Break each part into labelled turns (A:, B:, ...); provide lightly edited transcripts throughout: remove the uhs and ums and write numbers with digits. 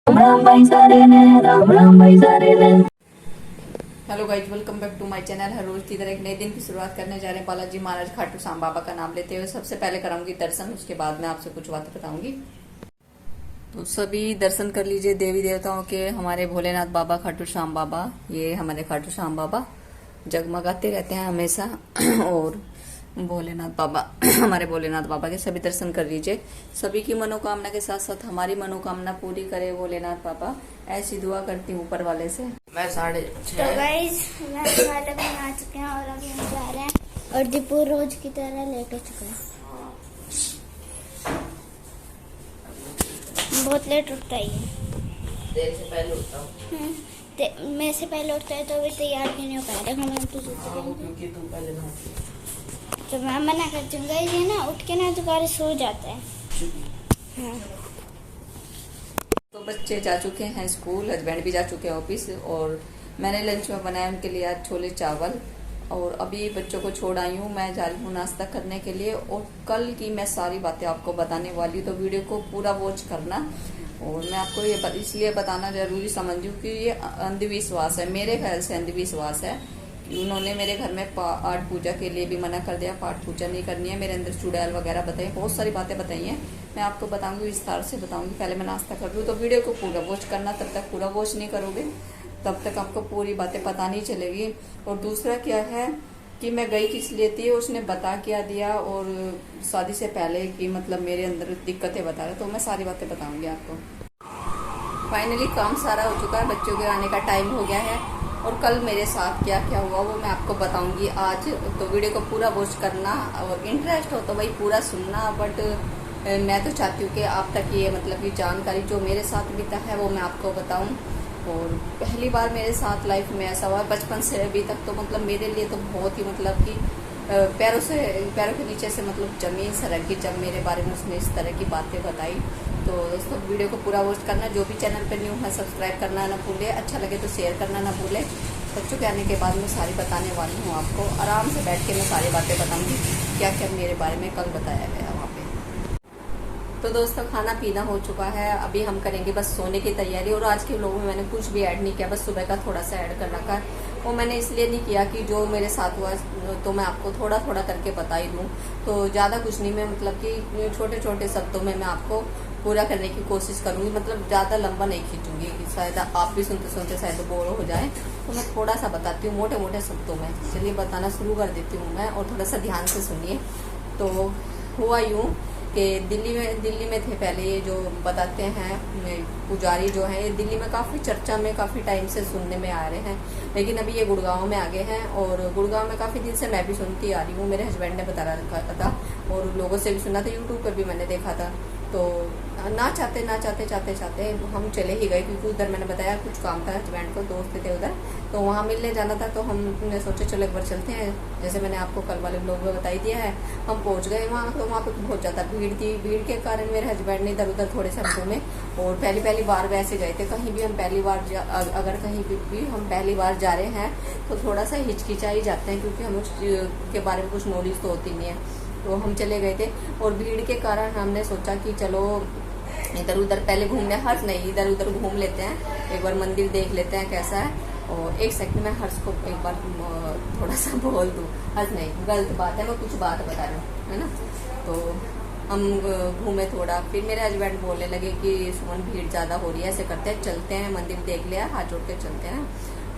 A: Hello guys, welcome back to my channel. हर रोज की तरह एक नए दिन की शुरुआत करने जा रहे हैं बालाजी महाराज खाटू श्याम बाबा का नाम लेते हुए। सबसे पहले कराऊंगी दर्शन, उसके बाद मैं आपसे कुछ बातें बताऊंगी। तो सभी दर्शन कर लीजिए देवी देवताओं के। हमारे भोलेनाथ बाबा खाटू श्याम बाबा, ये हमारे खाटू श्याम बाबा जगमगाते रहते हैं हमेशा। और भोलेनाथ बाबा हमारे भोलेनाथ बाबा के सभी दर्शन कर लीजिए। सभी की मनोकामना के साथ साथ हमारी मनोकामना पूरी करे भोलेनाथ बाबा, ऐसी दुआ करती हूँ ऊपर वाले से। मैं 6:30।
B: तो गाइस, मैं खाना बना चुके हैं और अभी हम जा रहे हैं। और दीपू रोज की तरह लेट हो चुका है। बहुत लेट उठता ही है।
A: देर से पहले उठता हूँ।
B: मैं से पहले उठता है तो अभी तैयार भी नहीं हो पा रहे हम तो
A: क्योंकि तू पहले नहाती है।
B: तो मैं मना करती हूँ गाइस, ये ना उठ के ना दोबारा सो जाता है। हाँ।
A: तो बच्चे जा चुके हैं स्कूल, हस्बैंड भी जा चुके हैं ऑफिस, और मैंने लंच में बनाया उनके लिए आज छोले चावल। और अभी बच्चों को छोड़ आई हूँ, मैं जा रही हूँ नाश्ता करने के लिए। और कल की मैं सारी बातें आपको बताने वाली हूँ, तो वीडियो को पूरा वॉच करना। और मैं आपको ये इसलिए बताना जरूरी समझी हूँ कि ये अंधविश्वास है, मेरे ख्याल से अंधविश्वास है। उन्होंने मेरे घर में पाठ पूजा के लिए भी मना कर दिया, पाठ पूजा नहीं करनी है। मेरे अंदर चुड़ैल वगैरह बताई, बहुत सारी बातें बताई हैं। मैं आपको बताऊंगी, विस्तार से बताऊंगी। पहले मैं नाश्ता कर लूँ, तो वीडियो को पूरा वॉच करना। तब तक पूरा वॉच नहीं करोगे तब तक आपको पूरी बातें पता नहीं चलेगी। और दूसरा क्या है कि मैं गई किस लिए थी, उसने बता क्या दिया, और शादी से पहले की मतलब मेरे अंदर दिक्कतें बता रहे, तो मैं सारी बातें बताऊंगी आपको। फाइनली काम सारा हो चुका है, बच्चों के आने का टाइम हो गया है। और कल मेरे साथ क्या क्या हुआ वो मैं आपको बताऊंगी आज। तो वीडियो को पूरा वॉच करना, और इंटरेस्ट हो तो भाई पूरा सुनना। बट मैं तो चाहती हूँ कि आप तक ये मतलब कि जानकारी जो मेरे साथ बीता है वो मैं आपको बताऊं। और पहली बार मेरे साथ लाइफ में ऐसा हुआ, बचपन से अभी तक तो मतलब मेरे लिए तो बहुत ही मतलब कि पैरों के नीचे से मतलब जमीन सरक गई जब मेरे बारे में उसने इस तरह की बातें बताई। तो दोस्तों वीडियो को पूरा वॉच करना। जो भी चैनल पर न्यू है सब्सक्राइब करना ना भूले, अच्छा लगे तो शेयर करना ना भूले। बच्चों के आने के बाद मैं सारी बताने वाली हूँ आपको। आराम से बैठ के मैं सारी बातें बताऊँगी, क्या क्या मेरे बारे में कल बताया गया वहाँ पे। तो दोस्तों खाना पीना हो चुका है, अभी हम करेंगे बस सोने की तैयारी। और आज के व्लॉग में मैंने कुछ भी ऐड नहीं किया, बस सुबह का थोड़ा सा ऐड कर रखा है। वो मैंने इसलिए नहीं किया कि जो मेरे साथ हुआ तो मैं आपको थोड़ा थोड़ा करके बता ही दूँ। तो ज़्यादा कुछ नहीं, मैं मतलब कि छोटे छोटे शब्दों में मैं आपको पूरा करने की कोशिश करूँगी। मतलब ज़्यादा लंबा नहीं खींचूंगी, शायद आप भी सुनते सुनते शायद बोर हो जाए। तो मैं थोड़ा सा बताती हूँ मोटे मोटे शब्दों में। चलिए बताना शुरू कर देती हूँ मैं, और थोड़ा सा ध्यान से सुनिए। तो हुआ यूँ कि दिल्ली में थे पहले, ये जो बताते हैं पुजारी जो है, ये दिल्ली में काफ़ी चर्चा में काफ़ी टाइम से सुनने में आ रहे हैं। लेकिन अभी ये गुड़गांव में आ गए हैं, और गुड़गांव में काफ़ी दिन से मैं भी सुनती आ रही हूँ। मेरे हस्बैंड ने बता रखा था, और लोगों से भी सुना था, यूट्यूब पर भी मैंने देखा था। तो ना चाहते हम चले ही गए, क्योंकि उधर मैंने बताया कुछ काम था, हस्बैंड को दोस्त थे उधर, तो वहाँ मिलने जाना था। तो हमने सोचा चलो एक बार चलते हैं। जैसे मैंने आपको कल वाले ब्लॉग में बताई दिया है, हम पहुँच गए वहाँ। तो वहाँ पे बहुत ज़्यादा भीड़ थी, भीड़ के कारण मेरे हस्बैंड ने इधर उधर थोड़े से घूमे। और पहली बार वैसे गए थे, कहीं भी हम पहली बार अगर कहीं भी हम पहली बार जा रहे हैं तो थोड़ा सा हिचकिचाई जाते हैं, क्योंकि हमें उसके बारे में कुछ नॉलेज तो होती नहीं है। तो हम चले गए थे, और भीड़ के कारण हमने सोचा कि चलो इधर उधर पहले घूमने, हर्ष नहीं इधर उधर घूम लेते हैं, एक बार मंदिर देख लेते हैं कैसा है। और एक सेकंड में हर्ष को एक बार थोड़ा सा बोल दूँ, हर्ष नहीं गलत बात है, मैं कुछ बात बता रही हूँ, है ना। तो हम घूमे थोड़ा, फिर मेरे हस्बैंड बोलने लगे कि सुमन भीड़ ज़्यादा हो रही है, ऐसे करते हैं चलते हैं, मंदिर देख लिया, हाथ जोड़ के चलते हैं,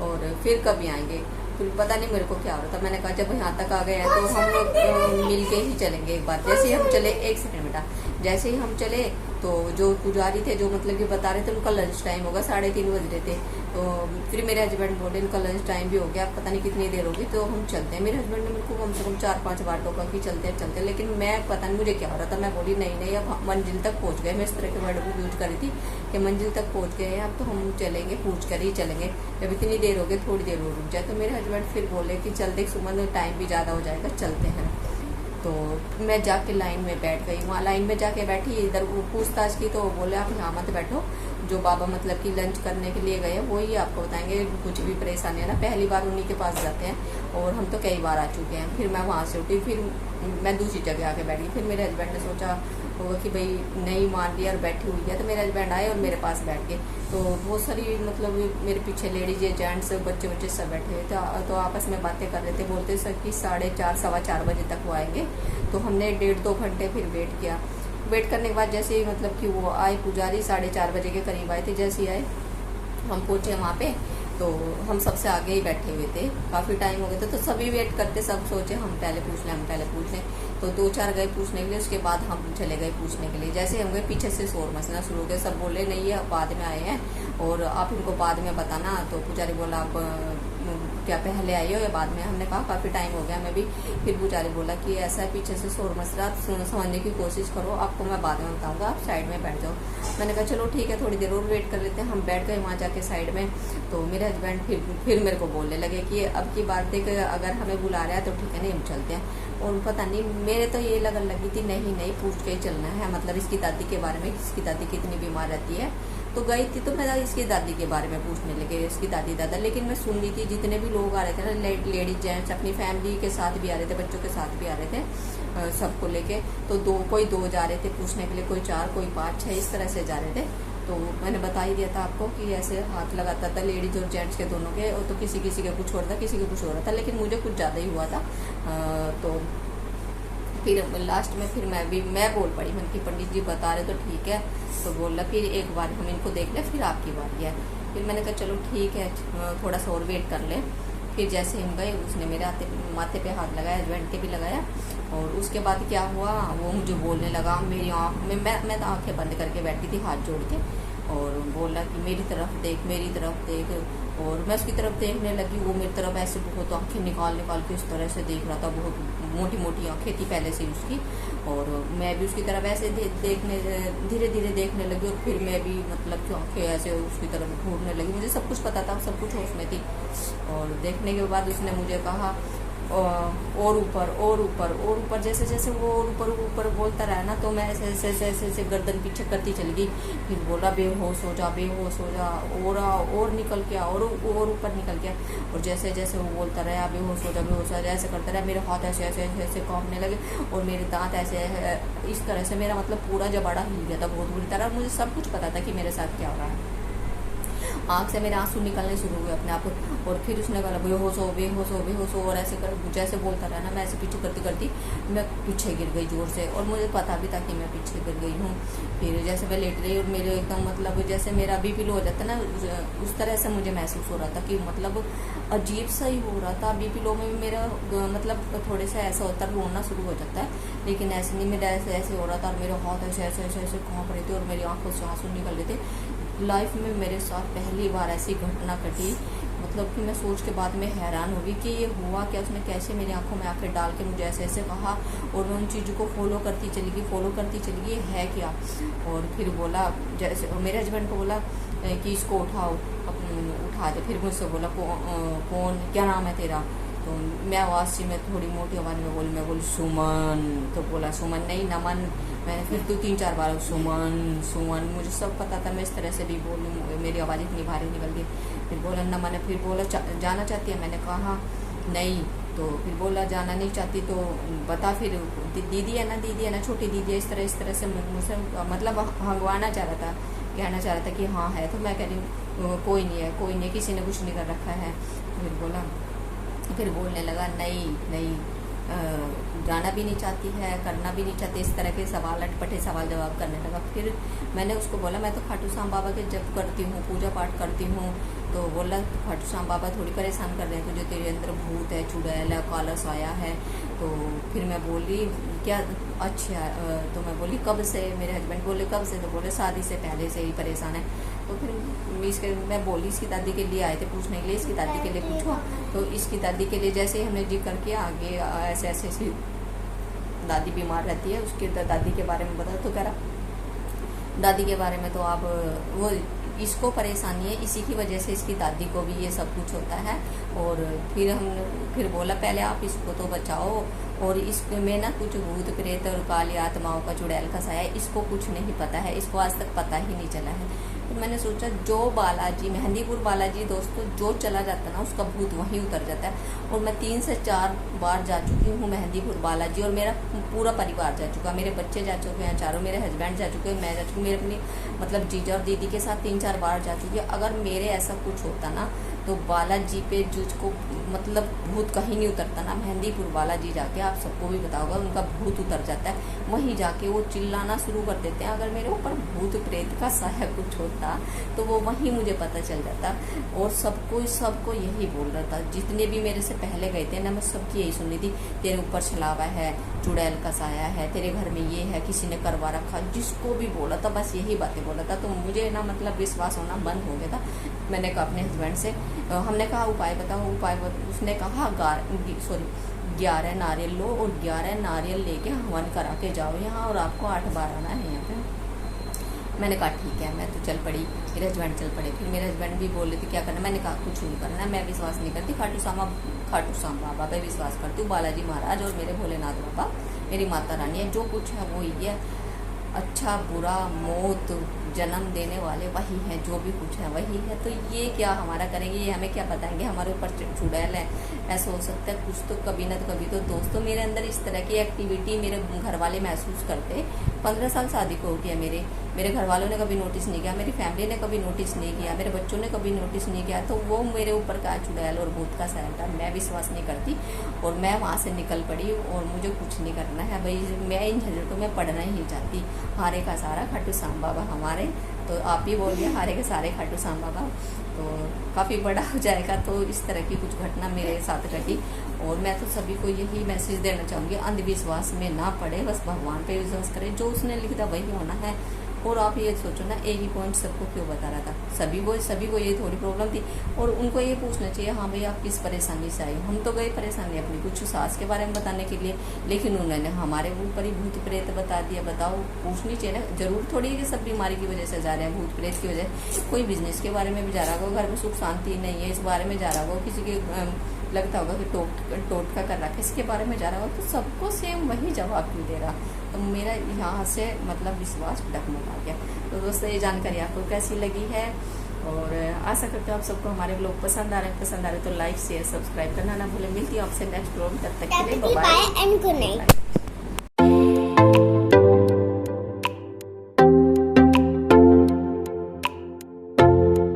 A: और फिर कभी आएंगे। फिर पता नहीं मेरे को क्या हो रहा था, मैंने कहा जब यहाँ तक आ गए हैं तो हम लोग मिल के ही चलेंगे एक बार। जैसे ही हम चले, एक सेकंड बेटा, जैसे ही हम चले तो जो पुजारी थे जो मतलब कि बता रहे थे, उनका लंच टाइम होगा, 3:30 बज रहे थे। तो फिर मेरे हस्बैंड बोले इनका लंच टाइम भी हो गया, पता नहीं कितनी देर होगी, तो हम चलते हैं। मेरे हस्बैंड ने मेरे को कम से कम 4-5 बार टोका कि चलते हैं, लेकिन मैं पता नहीं मुझे क्या हो रहा था, मैं बोली नहीं अब मंजिल तक पहुँच गए। मैं इस तरह के वर्ड को यूज करी थी कि मंजिल तक पहुँच गए हैं, अब तो हम चलेंगे, पूछ कर ही चलेंगे, जब इतनी देर हो गई थोड़ी देर और रुक जाए। तो मेरे हस्बैंड फिर बोले कि चल देख सुमन टाइम भी ज़्यादा हो जाएगा, चलते हैं। तो मैं जाके लाइन में बैठ गई, वहाँ लाइन में जाके बैठी, इधर पूछताछ की तो बोले आप यहाँ मत बैठो, जो बाबा मतलब कि लंच करने के लिए गए वही आपको बताएंगे। कुछ भी परेशानी है ना, पहली बार उन्हीं के पास जाते हैं और हम तो कई बार आ चुके हैं। फिर मैं वहाँ से उठी, फिर मैं दूसरी जगह आके बैठ गई। फिर मेरे हस्बैंड ने सोचा होगा कि भाई नहीं मान लिया और बैठी हुई है, तो मेरे हस्बैंड आए और मेरे पास बैठ गए। तो बहुत सारी मतलब मेरे पीछे लेडीज जेंट्स बच्चे बच्चे सब बैठे हुए थे, तो आपस में बातें कर रहे थे। बोलते सर कि 4:30 4:15 बजे तक वो आएंगे। तो हमने 1.5-2 घंटे फिर वेट किया। वेट करने के बाद जैसे ही मतलब कि वो आए पुजारी 4:30 बजे के करीब आए थे। जैसे ही आए हम पहुँचे वहाँ पे, तो हम सबसे आगे ही बैठे हुए थे। काफ़ी टाइम हो गया था, तो सभी वेट करते, सब सोचे हम पहले पूछ लें, हम पहले पूछ लें। तो 2-4 गए पूछने के लिए, उसके बाद हम चले गए पूछने के लिए। जैसे हम गए पीछे से शोर मचना शुरू हो गया। सब बोले नहीं है बाद में आए हैं और आप इनको बाद में बताना। तो पुजारी बोला आप क्या पहले आई हो या बाद में? हमने कहा काफ़ी टाइम हो गया हमें भी। फिर पुजारी बोला कि ऐसा है पीछे से शोर मच रहा, आप समझने की कोशिश करो, आपको मैं बाद में बताऊंगा, आप साइड में बैठ जाओ। मैंने कहा चलो ठीक है, थोड़ी देर और वेट कर लेते हैं। हम बैठ गए वहाँ जाके साइड में। तो मेरे हस्बैंड फिर मेरे को बोलने लगे कि अब की बात है कि अगर हमें बुला रहा है तो ठीक है, नहीं हम चलते हैं। और पता नहीं मेरे तो ये लगन लगी थी नहीं पूछ के ही चलना है, मतलब इसकी दादी के बारे में, इसकी दादी कितनी बीमार रहती है। तो गई थी तो मैं इसकी दादी के बारे में पूछने लगे, इसकी दादी दादा। लेकिन मैं सुन रही थी जितने भी लोग आ रहे थे ना, लेडीज जेंट्स अपनी फैमिली के साथ भी आ रहे थे, बच्चों के साथ भी आ रहे थे, सबको लेके। तो कोई 2 जा रहे थे पूछने के लिए, कोई 4, कोई 5, 6 इस तरह से जा रहे थे। तो मैंने बता ही दिया था आपको कि ऐसे हाथ लगाता था लेडीज और जेंट्स के दोनों के। और तो किसी किसी का कुछ हो रहा था, किसी का कुछ हो रहा था, लेकिन मुझे कुछ ज़्यादा ही हुआ था। तो फिर लास्ट में फिर मैं बोल पड़ी, मन की पंडित जी बता रहे तो ठीक है। तो बोला फिर एक बार हम इनको देख लें, फिर आपकी बारी है। फिर मैंने कहा चलो ठीक है, थोड़ा सा और वेट कर लें। फिर जैसे हम गए, उसने मेरे माथे पे हाथ लगाया, हस्बैंड के भी लगाया। और उसके बाद क्या हुआ, वो मुझे बोलने लगा मेरी आँख में, मैं तो आँखें बंद करके बैठी थी हाथ जोड़ के। और बोला कि मेरी तरफ देख, मेरी तरफ देख। और मैं उसकी तरफ देखने लगी, वो मेरी तरफ ऐसे बहुत आँखें निकाल के उस तरह से देख रहा था। बहुत मोटी मोटी आँखें थी पहले से उसकी। और मैं भी उसकी तरफ ऐसे देखने धीरे धीरे देखने लगी। और फिर मैं भी मतलब कि आँखें ऐसे उसकी तरफ घूरने लगी। मुझे सब कुछ पता था, सब कुछ होश में थी। और देखने के बाद उसने मुझे कहा और ऊपर और ऊपर और ऊपर। जैसे जैसे वो और ऊपर बोलता रहा ना, तो मैं ऐसे गर्दन पीछे करती चली गई। फिर बोला बेहोश हो जा, बेहोश हो जा, और निकल गया, और ऊपर निकल गया। और जैसे जैसे वो बोलता रहा बेहोश हो जा ऐसे करता रहा, मेरे हाथ ऐसे ऐसे ऐसे ऐसे कांपने लगे और मेरे दांत ऐसे इस तरह से। मेरा मतलब पूरा जबाड़ा हिल गया था बहुत बुरी तरह। मुझे सब कुछ पता था कि मेरे साथ क्या हो रहा है। आँख से मेरे आंसू निकलने शुरू हुए अपने आप। और फिर उसने कहा बेहोश हो। और ऐसे कर जैसे बोलता रहा ना, मैं ऐसे पीछे करती मैं पीछे गिर गई जोर से। और मुझे पता भी था कि मैं पीछे गिर गई हूँ। फिर जैसे मैं लेट रही और मेरे एकदम मतलब जैसे मेरा बीपी लो हो जाता ना, उस तरह से मुझे महसूस हो रहा था कि मतलब अजीब सा ही हो रहा था। बीपी लो में भी मेरा मतलब थोड़े से ऐसा होता है, रोना शुरू हो जाता है। लेकिन ऐसे नहीं, मेरा ऐसे हो रहा था। और मेरे हाथ ऐसे ऐसे ऐसे ऐसे काँप रहे थे और मेरी आँखों से आंसू निकल रहे थे। लाइफ में मेरे साथ पहली बार ऐसी घटना घटी। मतलब कि मैं सोच के बाद में हैरान हो गई कि ये हुआ क्या, उसने कैसे मेरी आंखों में आंखें डाल के मुझे ऐसे ऐसे कहा। और मैं उन चीज़ों को फॉलो करती चली गई है क्या। और फिर बोला जैसे मेरे हस्बैंड को बोला कि इसको उठा दे। फिर मुझसे बोला कौन, क्या नाम है तेरा? तो मैं आवाज़ से मैं थोड़ी मोटी आवाज़ में बोली सुमन। तो बोला सुमन नहीं, नमन। मैंने फिर 2-3-4 बार सुमन। मुझे सब पता था, मैं इस तरह से भी बोलूँ, मेरी आवाज़ इतनी भारी निकल गई। फिर बोला नमन। फिर बोला जाना चाहती है? मैंने कहा नहीं। तो फिर बोला जाना नहीं चाहती तो बता। फिर दीदी है ना, छोटी दीदी है। इस तरह से मुझसे मतलब हंगवाना चाह रहा था, कहना चाह रहा था कि हाँ है। तो मैं कह रही हूँ कोई नहीं है, किसी ने कुछ नहीं कर रखा है। फिर बोलने लगा नहीं जाना भी नहीं चाहती है, करना भी नहीं चाहती। इस तरह के सवाल, अटपटे सवाल जवाब करने लगा। फिर मैंने उसको बोला मैं तो खाटू श्याम बाबा के जप करती हूँ, पूजा पाठ करती हूँ। तो बोला खाटू श्याम बाबा थोड़ी परेशान कर रहे हैं तुझे, तेरे अंदर भूत है, चुड़ैल है, काला साया है। तो फिर मैं बोली क्या अच्छा। तो मैं बोली कब से? मेरे हस्बैंड बोले कब से? तो बोले शादी से पहले से ही परेशान है। तो फिर मैं बोली इसकी दादी के लिए आए थे पूछने के लिए, इसकी दादी के लिए पूछो। तो इसकी दादी के लिए जैसे हमने जिक्र किया आगे ऐसे ऐसे दादी बीमार रहती है, उसके दादी के बारे में बता। तो कह रहा दादी के बारे में तो आप वो इसको परेशानी है, इसी की वजह से इसकी दादी को भी ये सब कुछ होता है। और फिर बोला पहले आप इसको तो बचाओ। और इसमें ना कुछ भूत प्रेत और काली आत्माओं का, चुड़ैल का साया, इसको कुछ नहीं पता है, इसको आज तक पता ही नहीं चला है। तो मैंने सोचा जो बालाजी, मेहंदीपुर बालाजी दोस्तों, जो चला जाता है ना उसका भूत वहीं उतर जाता है। और मैं 3 से 4 बार जा चुकी हूँ मेहंदीपुर बालाजी, और मेरा पूरा परिवार जा चुका, मेरे बच्चे जा चुके हैं चारों, मेरे हस्बैंड जा चुके हैं, मैं जा चुकी, मेरे अपनी मतलब जीजा और दीदी के साथ 3-4 बार जा चुकी है। अगर मेरे ऐसा कुछ होता ना तो बालाजी पे जिसको मतलब भूत कहीं नहीं उतरता ना, मेहंदीपुर बालाजी जाके आप सबको भी पता होगा उनका भूत उतर जाता है। वहीं जाके वो चिल्लाना शुरू कर देते हैं। अगर मेरे ऊपर भूत प्रेत का साया कुछ होता तो वो वहीं मुझे पता चल जाता। और सबको यही बोल रहा था, जितने भी मेरे से पहले गए थे ना, मैं सबकी यही सुन रही थी, तेरे ऊपर छलावा है, चुड़ैल का साया है, तेरे घर में ये है, किसी ने करवा रखा। जिसको भी बोला था बस यही बातें बोला था। तो मुझे ना मतलब विश्वास होना बंद हो गया था। मैंने कहा अपने हस्बैंड से, हमने कहा उपाय बताओ, उसने कहा 11 नारियल लो और 11 नारियल लेके हवन करा के जाओ यहाँ, और आपको 8 बार आना है यहाँ पे। मैंने कहा ठीक है, मैं तो चल पड़ी, मेरे हस्बैंड चल पड़े। फिर मेरे हस्बैंड भी बोल रहे थे क्या करना, मैंने कहा कुछ नहीं करना, मैं विश्वास नहीं करती, खाटू श्याम बाबा पे विश्वास करती हूँ, बालाजी महाराज और मेरे भोलेनाथ बाबा मेरी माता रानी है, जो कुछ है वो ही है। अच्छा बुरा मौत जन्म देने वाले वही हैं, जो भी कुछ है वही है। तो ये क्या हमारा करेंगे, ये हमें क्या बताएंगे, हमारे ऊपर चुड़ैल है, ऐसा हो सकता है कुछ तो कभी ना तो कभी। तो दोस्तों मेरे अंदर इस तरह की एक्टिविटी मेरे घर वाले महसूस करते। 15 साल शादी को हो गया, मेरे घर वालों ने कभी नोटिस नहीं किया, मेरी फैमिली ने कभी नोटिस नहीं किया, मेरे बच्चों ने कभी नोटिस नहीं किया। तो वो मेरे ऊपर का चुड़ैल और भूत का साया था, मैं विश्वास नहीं करती और मैं वहाँ से निकल पड़ी। और मुझे कुछ नहीं करना है भाई, मैं इन झंझटों में पढ़ना ही नहीं चाहती। हारे का सारा खाटू श्याम बाबा हमारे, तो आप ही बोलिए हारे के सारे खाटू श्याम बाबा। तो काफ़ी बड़ा हो जाएगा। तो इस तरह की कुछ घटना मेरे साथ घटी, और मैं तो सभी को यही मैसेज देना चाहूँगी, अंधविश्वास में ना पड़े, बस भगवान पे विश्वास करें, जो उसने लिखा वही होना है। और आप ये सोचो ना, एक ही पॉइंट सबको क्यों बता रहा था, सभी को ये थोड़ी प्रॉब्लम थी, और उनको ये पूछना चाहिए हाँ भाई आप किस परेशानी से आए। हम तो गए परेशानी अपनी कुछ सास के बारे में बताने के लिए, लेकिन उन्होंने हमारे ऊपर ही भूत प्रेत बता दिया। बताओ, पूछनी चाहिए ना, जरूर थोड़ी है कि सब बीमारी की वजह से जा रहे हैं, भूत प्रेत की वजह। कोई बिजनेस के बारे में भी जा रहा होगा, घर में सुख शांति नहीं है इस बारे में जा रहा होगा, किसी के लगता होगा कि टोटका कर रहा है, किसके बारे में जा रहा होगा, तो सबको सेम वही जवाब क्यों दे रहा। तो मेरा यहाँ से मतलब विश्वास डगमगा गया। तो दोस्तों ये जानकारी आपको कैसी लगी है, और आशा करते हो आप सबको हमारे ब्लॉग पसंद आ रहे हैं तो लाइक शेयर सब्सक्राइब करना ना भूलें। मिलती है आपसे नेक्स्ट ब्लॉग, तब तक के लिए बाय बाय।